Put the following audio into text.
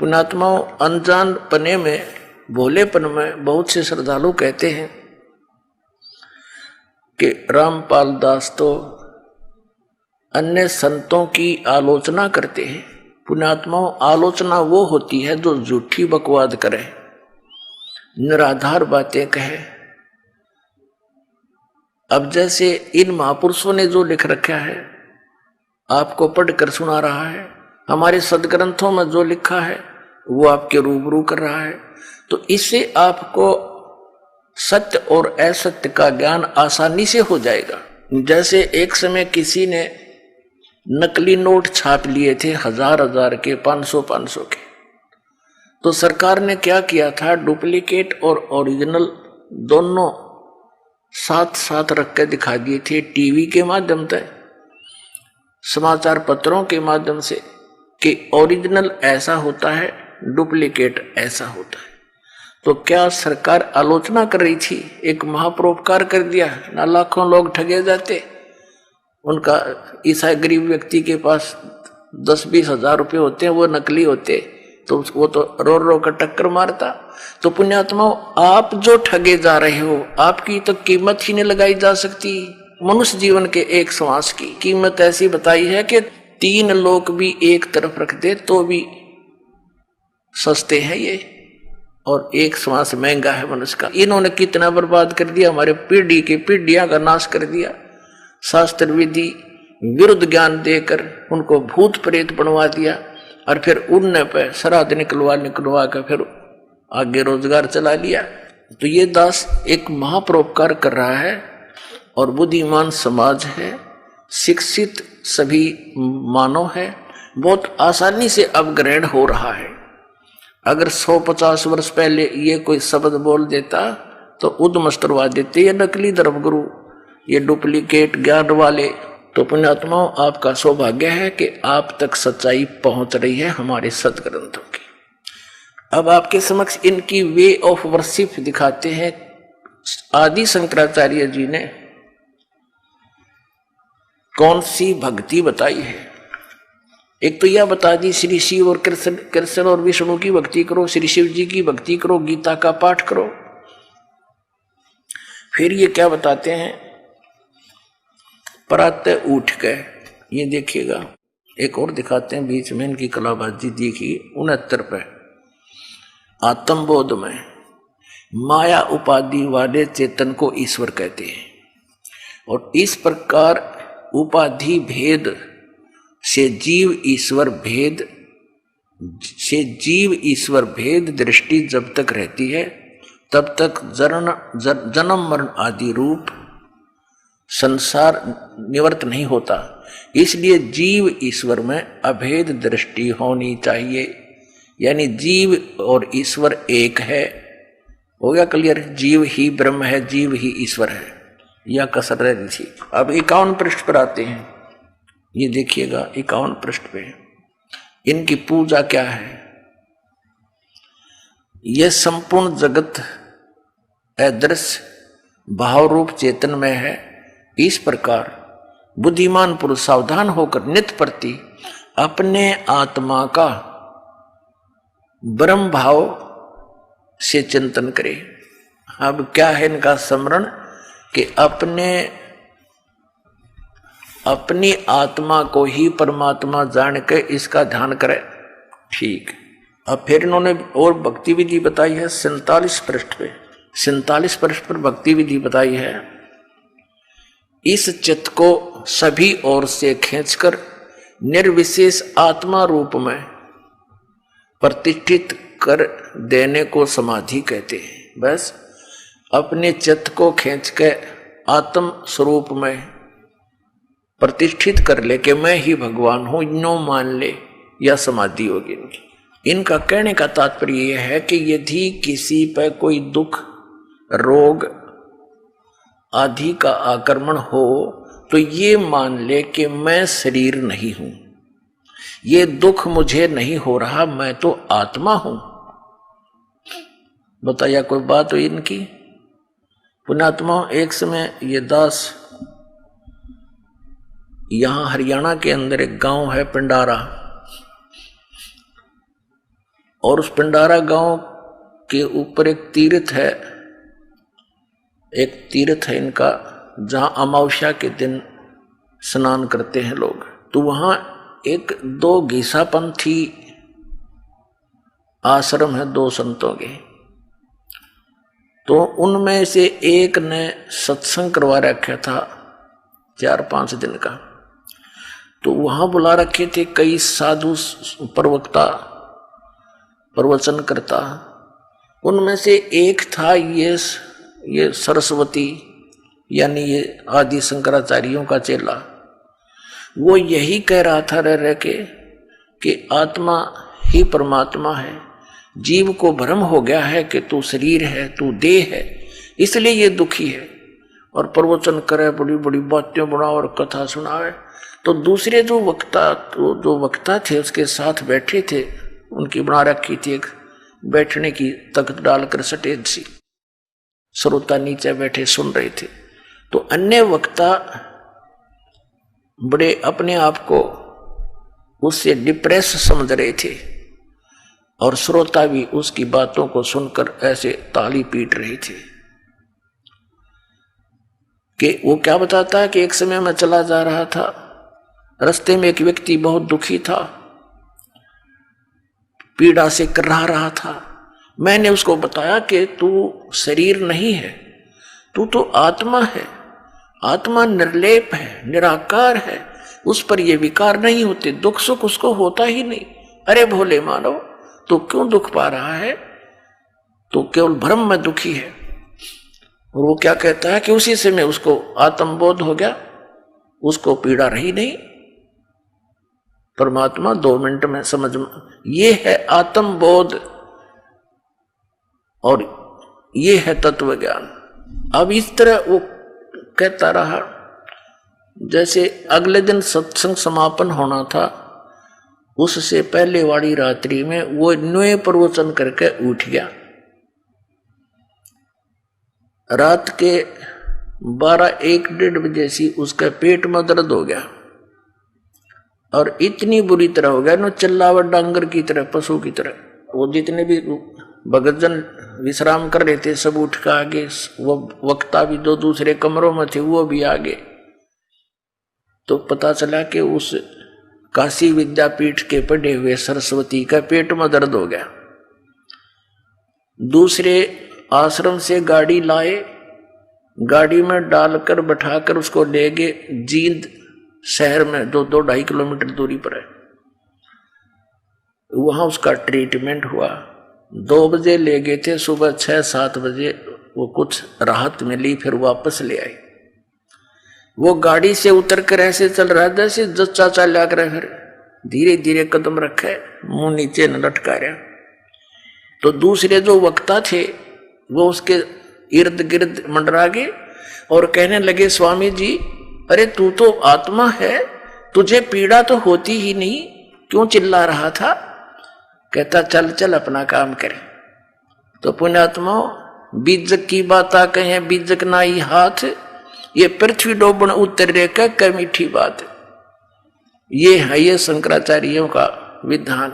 पुण्यात्माओं, अनजान पने में, भोलेपन में बहुत से श्रद्धालु कहते हैं कि रामपाल दास तो अन्य संतों की आलोचना करते हैं। पुण्यात्माओं, आलोचना वो होती है जो झूठी बकवाद करे, निराधार बातें कहे। अब जैसे इन महापुरुषों ने जो लिख रखा है आपको पढ़कर सुना रहा है, हमारे सदग्रंथों में जो लिखा है वो आपके रूबरू कर रहा है, तो इससे आपको सत्य और असत्य का ज्ञान आसानी से हो जाएगा। जैसे एक समय किसी ने नकली नोट छाप लिए थे 1000 के, 500 के, तो सरकार ने क्या किया था, डुप्लीकेट और ओरिजिनल दोनों साथ साथ रख के दिखा दिए थे टीवी के माध्यम से, समाचार पत्रों के माध्यम से, कि ओरिजिनल ऐसा होता है, डुप्लीकेट ऐसा होता है। तो क्या सरकार आलोचना कर रही थी? एक महापरोपकार कर दिया ना, लाखों लोग ठगे जाते। उनका ईसा गरीब व्यक्ति के पास 10-20 हजार रुपये होते हैं, वो नकली होते, तो वो तो रो रो कर टक्कर मारता। तो पुण्यात्माओं, आप जो ठगे जा रहे हो आपकी तो कीमत ही नहीं लगाई जा सकती। मनुष्य जीवन के एक श्वास की कीमत ऐसी बताई है कि 3 लोग भी एक तरफ रख दे तो भी सस्ते हैं ये, और एक श्वास महंगा है मनुष्य का। इन्होंने कितना बर्बाद कर दिया, हमारे पीढ़ी की पीढ़ियां का नाश कर दिया। शास्त्र विधि विरुद्ध ज्ञान देकर उनको भूत प्रेत बनवा दिया, और फिर उनने पे श्राद्ध निकलवा कर फिर आगे रोजगार चला लिया। तो ये दास एक महापरोपकार कर रहा है, और बुद्धिमान समाज है, शिक्षित सभी मानव है, बहुत आसानी से अपग्रेड हो रहा है। अगर 150 वर्ष पहले ये कोई शब्द बोल देता तो उद्मस्त करवा देते, ये नकली धर्मगुरु, ये डुप्लीकेट ज्ञान वाले। तो पुण्यात्माओं, आपका सौभाग्य है कि आप तक सच्चाई पहुंच रही है हमारे सदग्रंथों की। अब आपके समक्ष इनकी वे ऑफ वर्शिप दिखाते हैं। आदि शंकराचार्य जी ने कौन सी भक्ति बताई है। एक तो यह बता दी श्री शिव और कृष्ण और विष्णु की भक्ति करो, श्री शिव जी की भक्ति करो, गीता का पाठ करो। फिर ये क्या बताते हैं, प्रातः उठ के, ये देखिएगा एक और दिखाते हैं बीच में इनकी कलाबाजी देखिए 69 पे, आत्मबोध में माया उपाधि वाले चेतन को ईश्वर कहते हैं, और इस प्रकार उपाधि भेद से जीव ईश्वर भेद दृष्टि जब तक रहती है तब तक जन्म मरण आदि रूप संसार निवृत्त नहीं होता। इसलिए जीव ईश्वर में अभेद दृष्टि होनी चाहिए, यानी जीव और ईश्वर एक है। हो गया क्लियर? जीव ही ब्रह्म है, जीव ही ईश्वर है, यह कसर रही थी। अब 51 पृष्ठ पर आते हैं, ये देखिएगा 51 पृष्ठ पे इनकी पूजा क्या है। यह संपूर्ण जगत अदृश्य भाव रूप चेतन में है। इस प्रकार बुद्धिमान पुरुष सावधान होकर नित्य प्रति अपने आत्मा का ब्रह्म भाव से चिंतन करे। अब क्या है इनका स्मरण, कि अपनी आत्मा को ही परमात्मा जान के इसका ध्यान करे। ठीक। अब फिर इन्होंने और भक्ति विधि बताई है 47 पृष्ठ पे। 47 पृष्ठ पर भक्ति विधि बताई है। इस चित्त को सभी ओर से खींचकर निर्विशेष आत्मा रूप में प्रतिष्ठित कर देने को समाधि कहते हैं। बस अपने चित्त को खींच के आत्म स्वरूप में प्रतिष्ठित कर ले कि मैं ही भगवान हूं, नो मान ले, यह समाधि होगी इनकी। इनका कहने का तात्पर्य यह है कि यदि किसी पर कोई दुख, रोग आदि का आक्रमण हो तो ये मान ले कि मैं शरीर नहीं हूं, ये दुख मुझे नहीं हो रहा, मैं तो आत्मा हूं। बताया कोई बात हो इनकी? पुण्यात्मा, एक समय ये दास, यहां हरियाणा के अंदर एक गांव है पिंडारा, और उस पिंडारा गांव के ऊपर एक तीर्थ है इनका, जहां अमावस्या के दिन स्नान करते हैं लोग। तो वहां एक दो घीसापंथी आश्रम है, दो संतों के। तो उनमें से एक ने सत्संग करवा रखा था 4-5 दिन का। तो वहां बुला रखे थे कई साधु प्रवक्ता, प्रवचन करता। उनमें से एक था ये सरस्वती, यानी ये आदि शंकराचार्यों का चेला। वो यही कह रहा था रह के कि आत्मा ही परमात्मा है, जीव को भ्रम हो गया है कि तू शरीर है, तू देह है, इसलिए ये दुखी है। और प्रवचन करे, बड़ी बड़ी बातें बना और कथा सुनावे। तो दूसरे जो वक्ता थे उसके साथ बैठे थे, उनकी बना रखी थी एक बैठने की तख्त डालकर स्टेज सी, श्रोता नीचे बैठे सुन रहे थे। तो अन्य वक्ता बड़े अपने आप को उससे डिप्रेस समझ रहे थे और श्रोता भी उसकी बातों को सुनकर ऐसे ताली पीट रहे थे कि वो क्या बताता है कि एक समय मैं चला जा रहा था, रास्ते में एक व्यक्ति बहुत दुखी था, पीड़ा से कराह रहा था। मैंने उसको बताया कि तू शरीर नहीं है, तू तो आत्मा है, आत्मा निर्लेप है, निराकार है, उस पर ये विकार नहीं होते, दुख सुख उसको होता ही नहीं। अरे भोले मानव, तो क्यों दुख पा रहा है, तो केवल भ्रम में दुखी है। और वो क्या कहता है कि उसी से में उसको आत्मबोध हो गया, उसको पीड़ा रही नहीं, परमात्मा 2 मिनट में समझ में। ये है आत्मबोध और ये है तत्व ज्ञान। अब इस तरह वो कहता रहा। जैसे अगले दिन सत्संग समापन होना था, उससे पहले वाली रात्रि में वो नए प्रवचन करके उठ गया। रात के 12-1-1:30 बजे से उसका पेट में दर्द हो गया और इतनी बुरी तरह हो गया न, चिल्लावट डांगर की तरह, पशु की तरह। वो जितने भी भगतजन विश्राम कर रहे थे सब उठ कर आगे, वो वक्ता भी 2 दूसरे कमरों में थे, वो भी आगे। तो पता चला कि उस काशी विद्यापीठ के पढ़े हुए सरस्वती का पेट में दर्द हो गया। दूसरे आश्रम से गाड़ी लाए, गाड़ी में डालकर बैठाकर उसको ले गए जींद शहर में, 2-2.5 किलोमीटर दूरी पर है। वहां उसका ट्रीटमेंट हुआ। 2 बजे ले गए थे, सुबह 6-7 बजे वो कुछ राहत मिली, फिर वापस ले आए। वो गाड़ी से उतर कर ऐसे चल रहा है जैसे जच्चा चला कर, फिर धीरे धीरे कदम रखे, मुंह नीचे न लटका रहा। तो दूसरे जो वक्ता थे वो उसके इर्द गिर्द मंडरा गए और कहने लगे, स्वामी जी, अरे तू तो आत्मा है, तुझे पीड़ा तो होती ही नहीं, क्यों चिल्ला रहा था? कहता, चल चल अपना काम करे। तो पुण्यात्मा, बीजक की बात आ कहे बीजक नाई हाथ, ये पृथ्वी डोबन उत्तर रे का मीठी बात। ये है ये शंकराचार्यों का विधान।